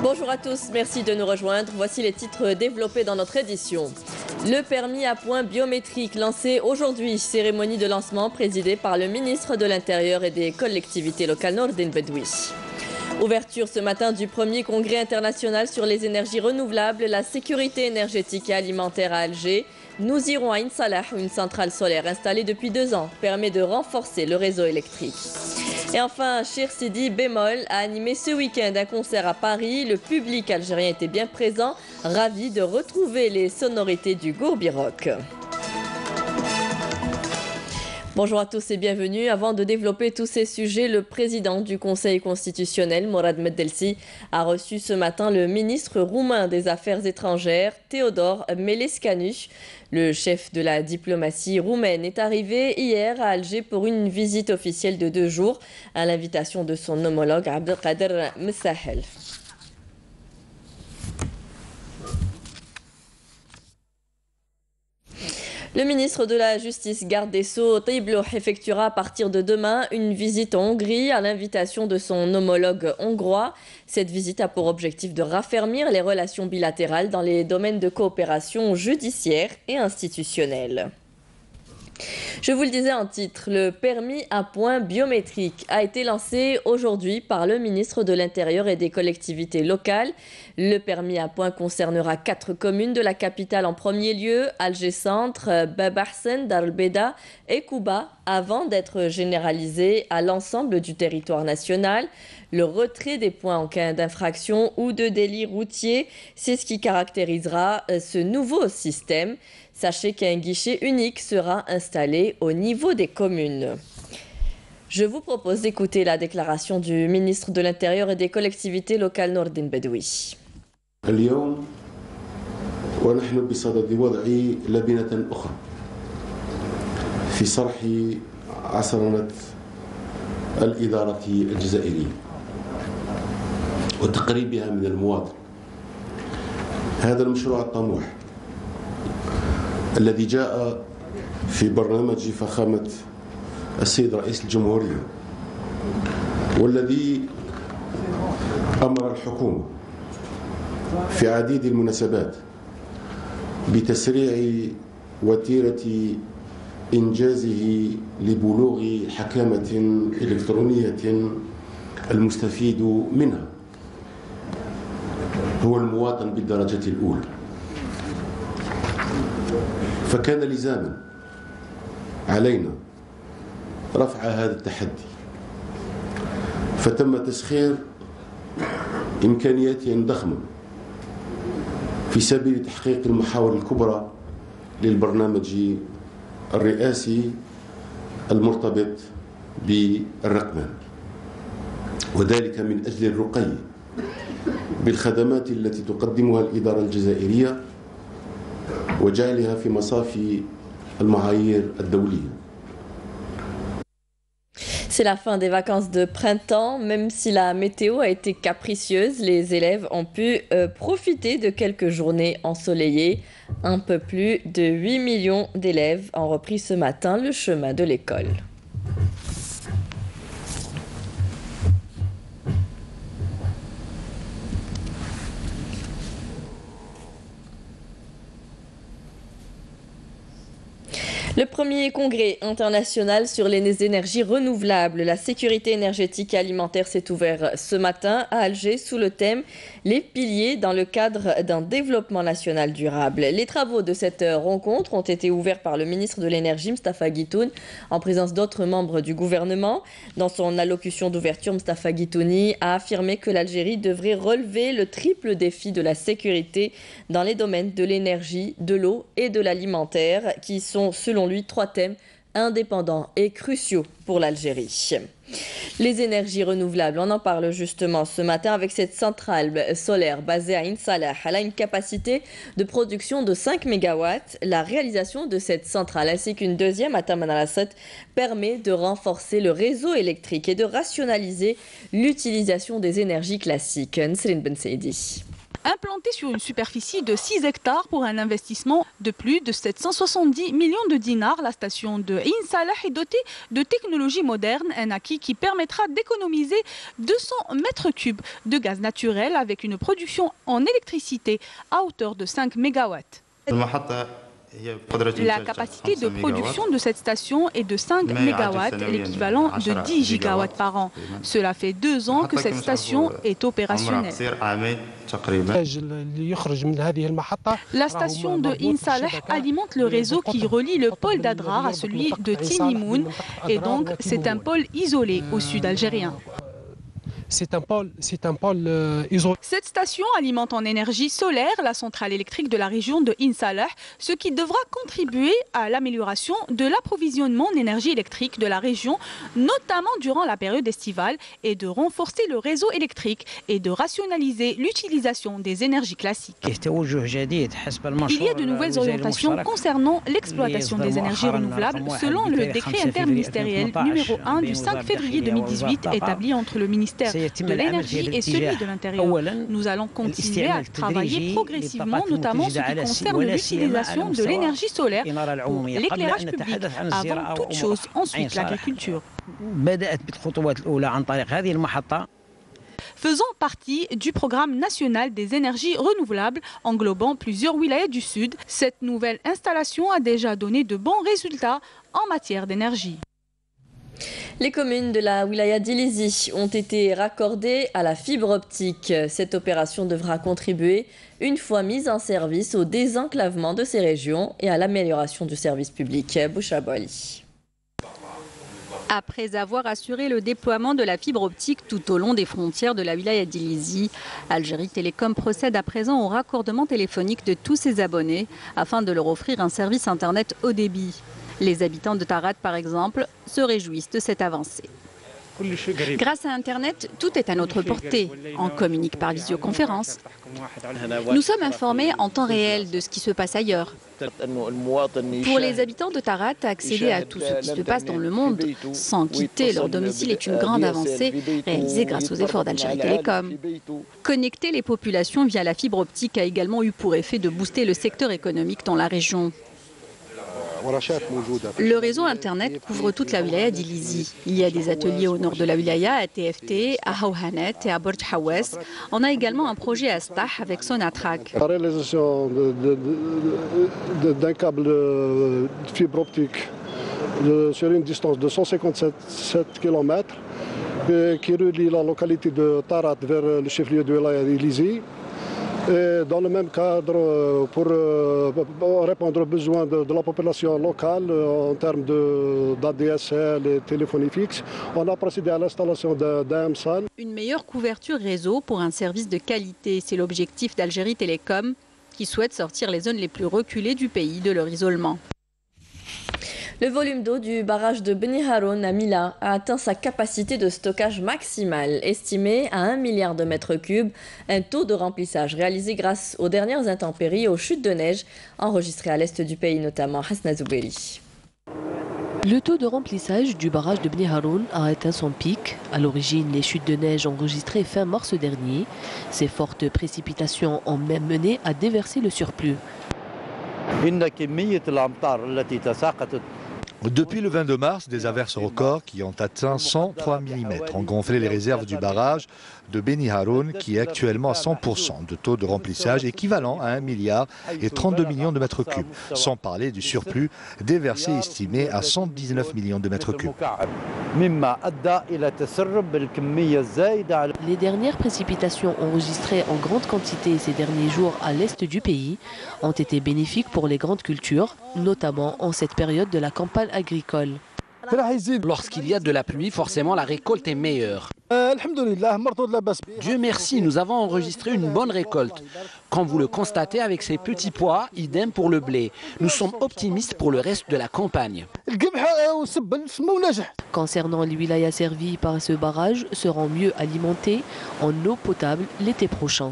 Bonjour à tous, merci de nous rejoindre. Voici les titres développés dans notre édition. Le permis à points biométrique lancé aujourd'hui. Cérémonie de lancement présidée par le ministre de l'Intérieur et des collectivités locales Nordin Bedoui. Ouverture ce matin du premier congrès international sur les énergies renouvelables, la sécurité énergétique et alimentaire à Alger. Nous irons à Insalah, où une centrale solaire installée depuis 2 ans permet de renforcer le réseau électrique. Et enfin, Chir Sidi Bémol a animé ce week-end un concert à Paris. Le public algérien était bien présent, ravi de retrouver les sonorités du Gourbi Rock. Bonjour à tous et bienvenue. Avant de développer tous ces sujets, le président du Conseil constitutionnel, Morad Medelsi, a reçu ce matin le ministre roumain des Affaires étrangères, Teodor Melescanu. Le chef de la diplomatie roumaine est arrivé hier à Alger pour une visite officielle de 2 jours à l'invitation de son homologue Abdelkader Messahel. Le ministre de la Justice, garde des Sceaux, Tayyip Loh, effectuera à partir de demain une visite en Hongrie à l'invitation de son homologue hongrois. Cette visite a pour objectif de raffermir les relations bilatérales dans les domaines de coopération judiciaire et institutionnelle. Je vous le disais en titre, le permis à points biométrique a été lancé aujourd'hui par le ministre de l'Intérieur et des collectivités locales. Le permis à points concernera 4 communes de la capitale en premier lieu, Alger Centre, Bab Ahsen, Dar el Beda et Kouba, avant d'être généralisé à l'ensemble du territoire national. Le retrait des points en cas d'infraction ou de délit routier, c'est ce qui caractérisera ce nouveau système. Sachez qu'un guichet unique sera installé au niveau des communes. Je vous propose d'écouter la déclaration du ministre de l'Intérieur et des collectivités locales Nordin Bedoui. اليوم ونحن بصدد وضع لبنة أخرى في صرح عصرنة الإدارة الجزائرية وتقريبها من المواطن. هذا المشروع الطموح الذي جاء في برنامج فخامة السيد رئيس الجمهورية والذي أمر الحكومة في عديد المناسبات بتسريع وتيرة إنجازه لبلوغ حكامة إلكترونية المستفيد منها هو المواطن بالدرجة الأولى. فكان لزاما علينا رفع هذا التحدي فتم تسخير إمكانيات ضخمة في سبيل تحقيق المحاور الكبرى للبرنامج الرئاسي المرتبط بالرقمنة وذلك من أجل الرقي بالخدمات التي تقدمها الإدارة الجزائرية وجعلها في مصاف المعايير الدولية. C'est la fin des vacances de printemps. Même si la météo a été capricieuse, les élèves ont pu profiter de quelques journées ensoleillées. Un peu plus de 8 millions d'élèves ont repris ce matin le chemin de l'école. Le premier congrès international sur les énergies renouvelables, la sécurité énergétique et alimentaire s'est ouvert ce matin à Alger sous le thème « Les piliers dans le cadre d'un développement national durable ». Les travaux de cette rencontre ont été ouverts par le ministre de l'Énergie, Mustapha Guitoune, en présence d'autres membres du gouvernement. Dans son allocution d'ouverture, Mustapha Guitouni a affirmé que l'Algérie devrait relever le triple défi de la sécurité dans les domaines de l'énergie, de l'eau et de l'alimentaire, qui sont, selon lui, 3 thèmes indépendants et cruciaux pour l'Algérie. Les énergies renouvelables, on en parle justement ce matin avec cette centrale solaire basée à Insalah. Elle a une capacité de production de 5 MW. La réalisation de cette centrale ainsi qu'une deuxième à Tamanrasset permet de renforcer le réseau électrique et de rationaliser l'utilisation des énergies classiques. Nsrine Ben Saidi. Implantée sur une superficie de 6 hectares pour un investissement de plus de 770 millions de dinars, la station de Ain Salah est dotée de technologies modernes, un acquis qui permettra d'économiser 200 mètres cubes de gaz naturel avec une production en électricité à hauteur de 5 mégawatts. La capacité de production de cette station est de 5 mégawatts, l'équivalent de 10 gigawatts par an. Cela fait 2 ans que cette station est opérationnelle. La station de Ain Salah alimente le réseau qui relie le pôle d'Adrar à celui de Tinimoun et donc c'est un pôle isolé au sud algérien. C'est un pôle isolé. Cette station alimente en énergie solaire la centrale électrique de la région de Ain Salah, ce qui devra contribuer à l'amélioration de l'approvisionnement en énergie électrique de la région, notamment durant la période estivale, et de renforcer le réseau électrique et de rationaliser l'utilisation des énergies classiques. Il y a de nouvelles orientations concernant l'exploitation des énergies renouvelables selon le décret interministériel numéro 1 du 5 février 2018 établi entre le ministère de l'énergie et celui de l'intérieur. Nous allons continuer à travailler progressivement, notamment en ce qui concerne l'utilisation de l'énergie solaire pour l'éclairage public, avant toute chose, ensuite l'agriculture. Faisant partie du programme national des énergies renouvelables englobant plusieurs wilayas du Sud, cette nouvelle installation a déjà donné de bons résultats en matière d'énergie. Les communes de la wilaya d'Ilizi ont été raccordées à la fibre optique. Cette opération devra contribuer, une fois mise en service, au désenclavement de ces régions et à l'amélioration du service public. Bouchra Boali. Après avoir assuré le déploiement de la fibre optique tout au long des frontières de la wilaya d'Ilizi, Algérie Télécom procède à présent au raccordement téléphonique de tous ses abonnés afin de leur offrir un service internet haut débit. Les habitants de Tarat, par exemple, se réjouissent de cette avancée. Grâce à Internet, tout est à notre portée. On communique par visioconférence. Nous sommes informés en temps réel de ce qui se passe ailleurs. Pour les habitants de Tarat, accéder à tout ce qui se passe dans le monde sans quitter leur domicile est une grande avancée réalisée grâce aux efforts d'Algérie Télécom. Connecter les populations via la fibre optique a également eu pour effet de booster le secteur économique dans la région. Le réseau Internet couvre toute la wilaya d'Ilizi. Il y a des ateliers au nord de la wilaya, à TFT, à Hawhanet et à Borj Hawes. On a également un projet à Stah avec Sonatrach. La réalisation d'un câble de fibre optique sur une distance de 157 km qui relie la localité de Tarat vers le chef-lieu de wilaya d'Ilizi. Et dans le même cadre, pour répondre aux besoins de la population locale en termes d'ADSL et téléphonie fixe, on a procédé à l'installation d'un MSAN. Une meilleure couverture réseau pour un service de qualité, c'est l'objectif d'Algérie Télécom, qui souhaite sortir les zones les plus reculées du pays de leur isolement. Le volume d'eau du barrage de Beni Haroun à Mila a atteint sa capacité de stockage maximale, estimée à 1 milliard de mètres cubes, un taux de remplissage réalisé grâce aux dernières intempéries et aux chutes de neige enregistrées à l'est du pays, notamment Hasna Zoubeli. Le taux de remplissage du barrage de Beni Haroun a atteint son pic. À l'origine, les chutes de neige enregistrées fin mars dernier. Ces fortes précipitations ont même mené à déverser le surplus. Depuis le 22 mars, des averses records qui ont atteint 103 mm ont gonflé les réserves du barrage de Beni Haroun qui est actuellement à 100% de taux de remplissage équivalent à 1 milliard et 32 millions de mètres cubes, sans parler du surplus déversé estimé à 119 millions de mètres cubes. Les dernières précipitations enregistrées en grande quantité ces derniers jours à l'est du pays ont été bénéfiques pour les grandes cultures, notamment en cette période de la campagne agricole. Lorsqu'il y a de la pluie, forcément la récolte est meilleure. Dieu merci, nous avons enregistré une bonne récolte. Comme vous le constatez avec ces petits pois, idem pour le blé. Nous sommes optimistes pour le reste de la campagne. Concernant les wilayas servis par ce barrage, seront mieux alimentés en eau potable l'été prochain.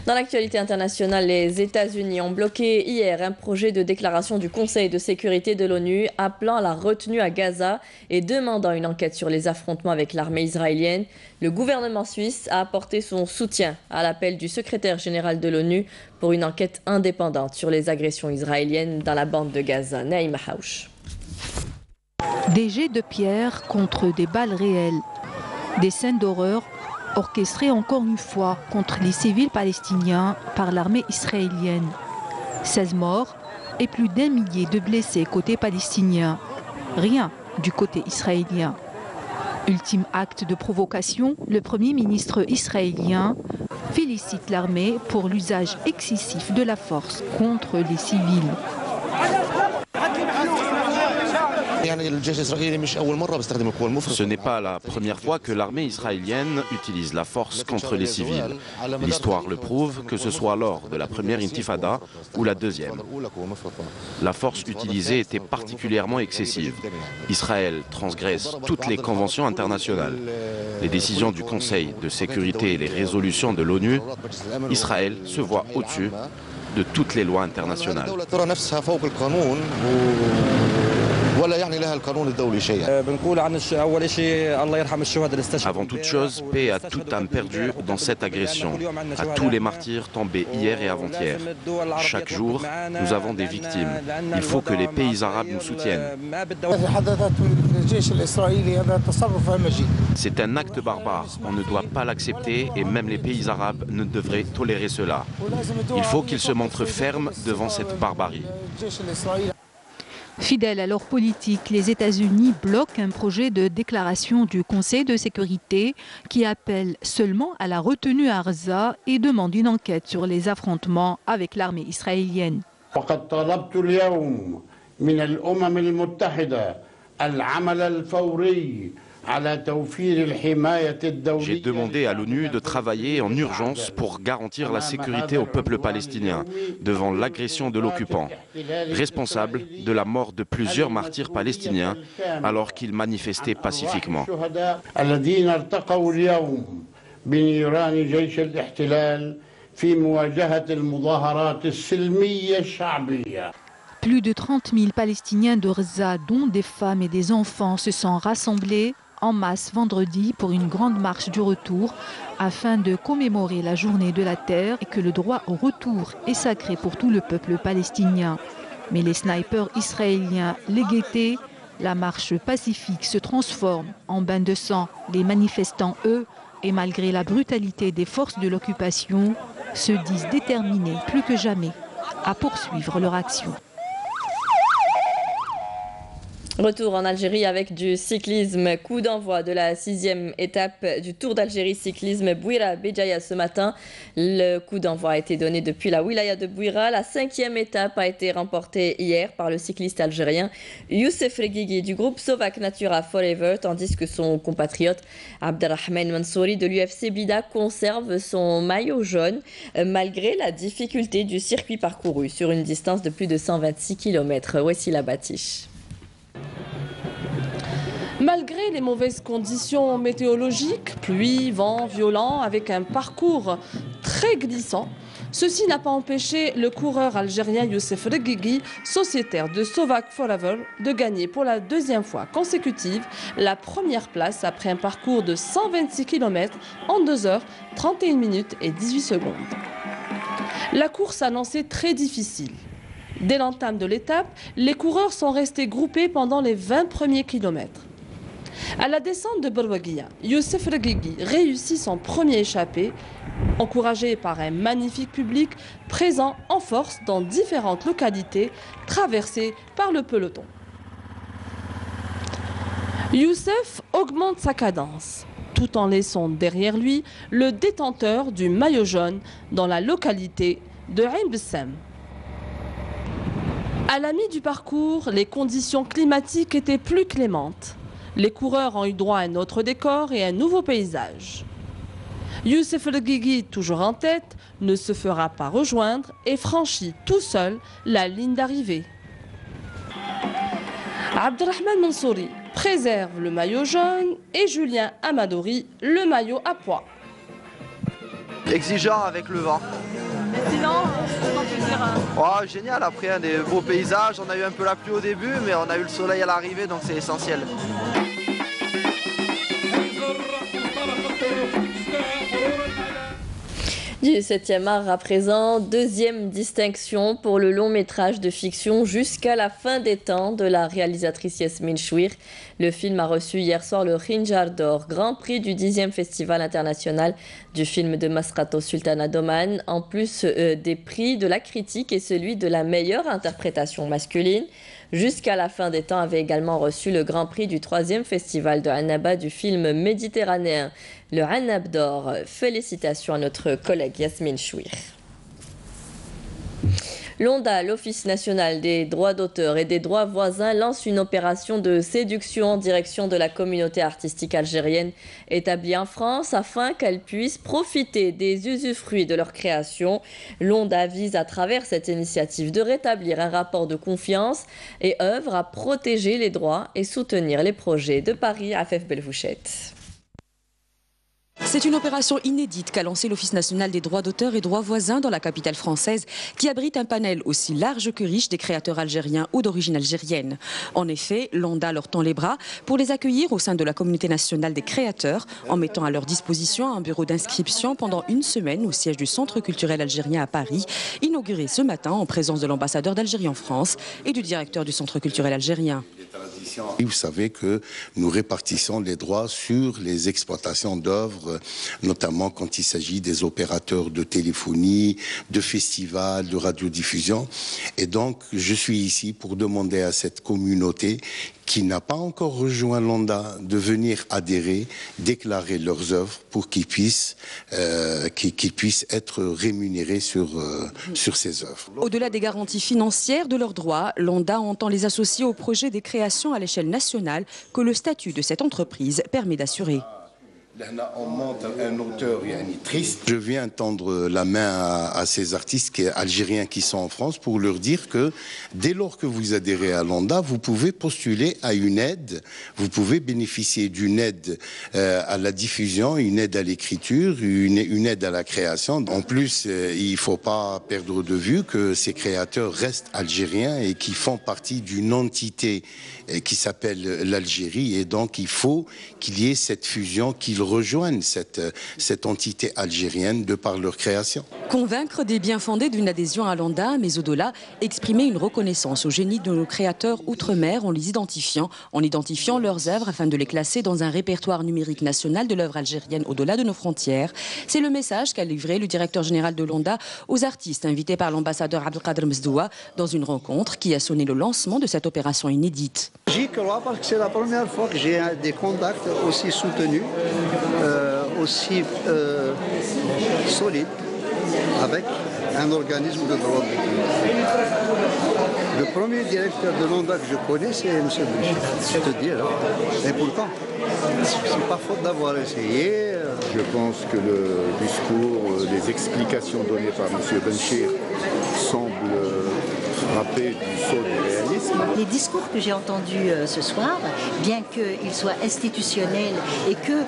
Dans l'actualité internationale, les États-Unis ont bloqué hier un projet de déclaration du Conseil de sécurité de l'ONU appelant à la retenue à Gaza et demandant une enquête sur les affrontements avec l'armée israélienne. Le gouvernement suisse a apporté son soutien à l'appel du secrétaire général de l'ONU pour une enquête indépendante sur les agressions israéliennes dans la bande de Gaza. Naïma Haouch. Des jets de pierre contre des balles réelles. Des scènes d'horreur orchestrées encore une fois contre les civils palestiniens par l'armée israélienne. 16 morts et plus d'1 millier de blessés côté palestinien. Rien du côté israélien. Ultime acte de provocation, le Premier ministre israélien félicite l'armée pour l'usage excessif de la force contre les civils. Ce n'est pas la première fois que l'armée israélienne utilise la force contre les civils. L'histoire le prouve, que ce soit lors de la première intifada ou la deuxième. La force utilisée était particulièrement excessive. Israël transgresse toutes les conventions internationales. Les décisions du Conseil de sécurité et les résolutions de l'ONU, Israël se voit au-dessus de toutes les lois internationales. Avant toute chose, paix à toute âme perdue dans cette agression, à tous les martyrs tombés hier et avant-hier. Chaque jour, nous avons des victimes. Il faut que les pays arabes nous soutiennent. C'est un acte barbare, on ne doit pas l'accepter et même les pays arabes ne devraient tolérer cela. Il faut qu'ils se montrent fermes devant cette barbarie. Fidèles à leur politique, les États-Unis bloquent un projet de déclaration du Conseil de sécurité qui appelle seulement à la retenue à Gaza et demande une enquête sur les affrontements avec l'armée israélienne. J'ai demandé à l'ONU de travailler en urgence pour garantir la sécurité au peuple palestinien devant l'agression de l'occupant, responsable de la mort de plusieurs martyrs palestiniens alors qu'ils manifestaient pacifiquement. Plus de 30 000 Palestiniens de Gaza, dont des femmes et des enfants, se sont rassemblés en masse vendredi pour une grande marche du retour afin de commémorer la journée de la terre et que le droit au retour est sacré pour tout le peuple palestinien. Mais les snipers israéliens les guettaient, la marche pacifique se transforme en bain de sang. Les manifestants, eux, et malgré la brutalité des forces de l'occupation, se disent déterminés plus que jamais à poursuivre leur action. Retour en Algérie avec du cyclisme. Coup d'envoi de la 6e étape du Tour d'Algérie cyclisme Bouira-Béjaïa ce matin. Le coup d'envoi a été donné depuis la wilaya de Bouira. La 5e étape a été remportée hier par le cycliste algérien Youssef Reguigui du groupe Sovac Natura Forever, tandis que son compatriote Abderrahmane Mansouri de l'UFC Blida conserve son maillot jaune malgré la difficulté du circuit parcouru sur une distance de plus de 126 km. Voici la Batiche. Malgré les mauvaises conditions météorologiques, pluie, vent violent, avec un parcours très glissant, ceci n'a pas empêché le coureur algérien Youssef Reguigui, sociétaire de Sovac Forever, de gagner pour la 2e fois consécutive la première place après un parcours de 126 km en 2 heures, 31 minutes et 18 secondes. La course annonçait très difficile. Dès l'entame de l'étape, les coureurs sont restés groupés pendant les 20 premiers kilomètres. À la descente de Borwaguia, Youssef Reguigui réussit son premier échappé, encouragé par un magnifique public présent en force dans différentes localités traversées par le peloton. Youssef augmente sa cadence, tout en laissant derrière lui le détenteur du maillot jaune dans la localité de Ain Bessem. À la mi du parcours, les conditions climatiques étaient plus clémentes. Les coureurs ont eu droit à un autre décor et un nouveau paysage. Youssef Reguigui, toujours en tête, ne se fera pas rejoindre et franchit tout seul la ligne d'arrivée. Abderrahmane Mansouri préserve le maillot jaune et Julien Amadori le maillot à pois. Exigeant avec le vent. Sinon, comment on peut dire Oh, génial, après hein, des beaux paysages, on a eu un peu la pluie au début, mais on a eu le soleil à l'arrivée, donc c'est essentiel. Du 7e art à présent, deuxième distinction pour le long métrage de fiction Jusqu'à la fin des temps de la réalisatrice Yasmine Chouir. Le film a reçu hier soir le Khinjar d'or, grand prix du 10e Festival international du film de Masrato Sultana d'Oman, en plus des prix de la critique et celui de la meilleure interprétation masculine. Jusqu'à la fin des temps avait également reçu le grand prix du 3e festival de Annaba du film méditerranéen, le Annab d'or. Félicitations à notre collègue Yasmine Chouir. L'ONDA, l'Office national des droits d'auteur et des droits voisins, lance une opération de séduction en direction de la communauté artistique algérienne établie en France afin qu'elle puisse profiter des usufruits de leur création. L'ONDA vise à travers cette initiative de rétablir un rapport de confiance et œuvre à protéger les droits et soutenir les projets de Paris. Afef Belfouchette. C'est une opération inédite qu'a lancée l'Office national des droits d'auteur et droits voisins dans la capitale française, qui abrite un panel aussi large que riche des créateurs algériens ou d'origine algérienne. En effet, l'ONDA leur tend les bras pour les accueillir au sein de la communauté nationale des créateurs, en mettant à leur disposition un bureau d'inscription pendant une semaine au siège du Centre culturel algérien à Paris, inauguré ce matin en présence de l'ambassadeur d'Algérie en France et du directeur du Centre culturel algérien. Vous savez que nous répartissons les droits sur les exploitations d'œuvres, notamment quand il s'agit des opérateurs de téléphonie, de festivals, de radiodiffusion. Et donc, je suis ici pour demander à cette communauté qui n'a pas encore rejoint l'ONDA de venir adhérer, déclarer leurs œuvres pour qu'ils puissent être rémunérés sur ces œuvres. Au-delà des garanties financières de leurs droits, l'ONDA entend les associer au projet des créations à l'échelle nationale que le statut de cette entreprise permet d'assurer. On monte un auteur triste. Je viens tendre la main à ces artistes algériens qui sont en France pour leur dire que dès lors que vous adhérez à l'ONDA, vous pouvez postuler à une aide, vous pouvez bénéficier d'une aide à la diffusion, une aide à l'écriture, une aide à la création. En plus, il ne faut pas perdre de vue que ces créateurs restent algériens et qui font partie d'une entité qui s'appelle l'Algérie, et donc il faut qu'il y ait cette fusion, qu'ils rejoignent cette entité algérienne de par leur création. Convaincre des biens fondés d'une adhésion à l'ONDA, mais au-delà, exprimer une reconnaissance au génie de nos créateurs outre-mer en identifiant leurs œuvres afin de les classer dans un répertoire numérique national de l'œuvre algérienne au-delà de nos frontières. C'est le message qu'a livré le directeur général de l'ONDA aux artistes invités par l'ambassadeur Abdelkader Mezdoua dans une rencontre qui a sonné le lancement de cette opération inédite. J'y crois parce que c'est la première fois que j'ai des contacts aussi soutenus, aussi solides avec un organisme de droits d'auteur. Le premier directeur de l'ONDA que je connais, c'est M. Boucher. Je te dis alors. Et pourtant, c'est pas faute d'avoir essayé. Je pense que le discours, les explications données par M. Benchir semblent frapper du sceau du réalisme. Les discours que j'ai entendus ce soir, bien qu'ils soient institutionnels et que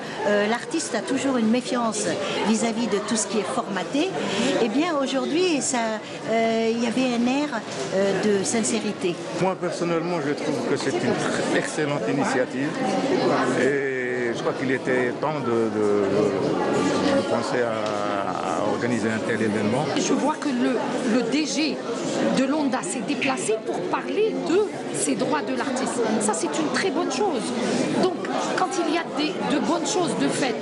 l'artiste a toujours une méfiance vis-à-vis de tout ce qui est formaté, eh bien aujourd'hui, il y avait un air de sincérité. Moi personnellement, je trouve que c'est une excellente initiative et je crois qu'il était temps de penser à organiser un tel événement. Je vois que le DG de l'ONDA s'est déplacé pour parler de ces droits de l'artiste. Ça, c'est une très bonne chose. Donc, quand il y a de bonnes choses de fait,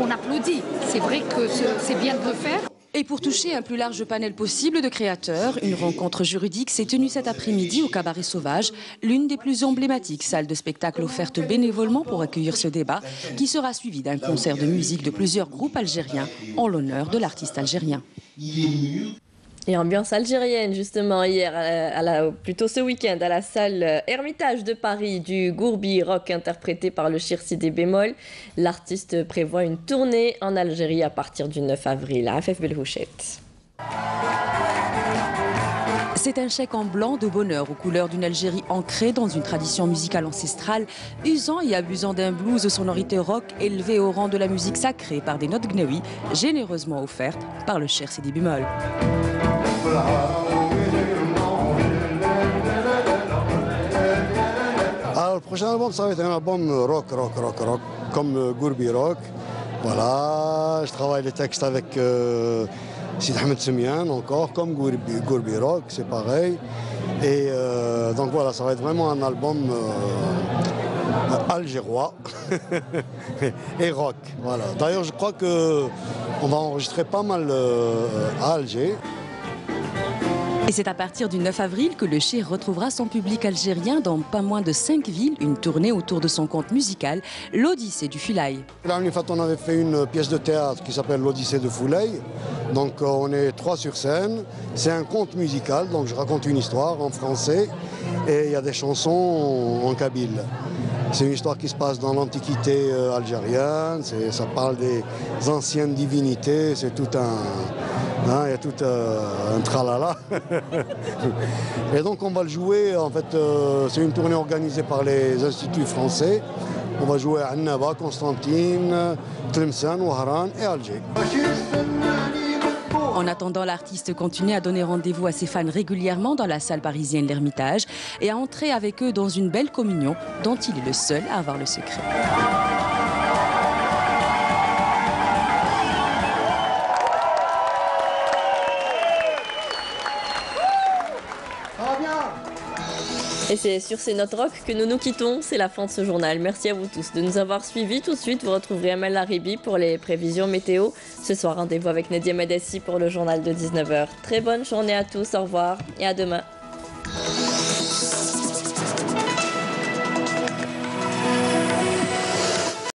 on applaudit. C'est vrai que c'est bien de le faire. Et pour toucher un plus large panel possible de créateurs, une rencontre juridique s'est tenue cet après-midi au Cabaret Sauvage, l'une des plus emblématiques salles de spectacle offertes bénévolement pour accueillir ce débat, qui sera suivi d'un concert de musique de plusieurs groupes algériens en l'honneur de l'artiste algérien. Et ambiance algérienne, justement, hier, plutôt ce week-end, à la salle Hermitage de Paris du Gourbi Rock interprété par le Chirsi des bémols. L'artiste prévoit une tournée en Algérie à partir du 9 avril. Afef Belfouchette. C'est un chèque en blanc de bonheur aux couleurs d'une Algérie ancrée dans une tradition musicale ancestrale, usant et abusant d'un blues aux sonorités rock élevé au rang de la musique sacrée par des notes gnawi généreusement offertes par le cher Sidi Bemol. Alors, le prochain album, ça va être un album rock, comme Gourbi Rock. Voilà, je travaille les textes avec Sid Ahmed Semian encore, comme Gourbi Rock, c'est pareil. Et donc voilà, ça va être vraiment un album algérois et rock. Voilà. D'ailleurs, je crois qu'on va enregistrer pas mal à Alger. Et c'est à partir du 9 avril que le Cheikh retrouvera son public algérien dans pas moins de 5 villes, une tournée autour de son conte musical, l'Odyssée du Fulaï. L'année dernière, on avait fait une pièce de théâtre qui s'appelle l'Odyssée de Fulaï. Donc on est 3 sur scène. C'est un conte musical, donc je raconte une histoire en français et il y a des chansons en kabyle. C'est une histoire qui se passe dans l'Antiquité algérienne, ça parle des anciennes divinités, c'est tout il y a tout un tralala. Et donc on va le jouer, en fait, c'est une tournée organisée par les instituts français. On va jouer à Annaba, Constantine, Tlemcen, Ouaran et Alger. En attendant, l'artiste continue à donner rendez-vous à ses fans régulièrement dans la salle parisienne L'Ermitage et à entrer avec eux dans une belle communion dont il est le seul à avoir le secret. Et c'est sur ces notes rock que nous nous quittons. C'est la fin de ce journal. Merci à vous tous de nous avoir suivis. Tout de suite, vous retrouverez Amel Laribi pour les prévisions météo. Ce soir, rendez-vous avec Nadia Madassi pour le journal de 19h. Très bonne journée à tous. Au revoir et à demain.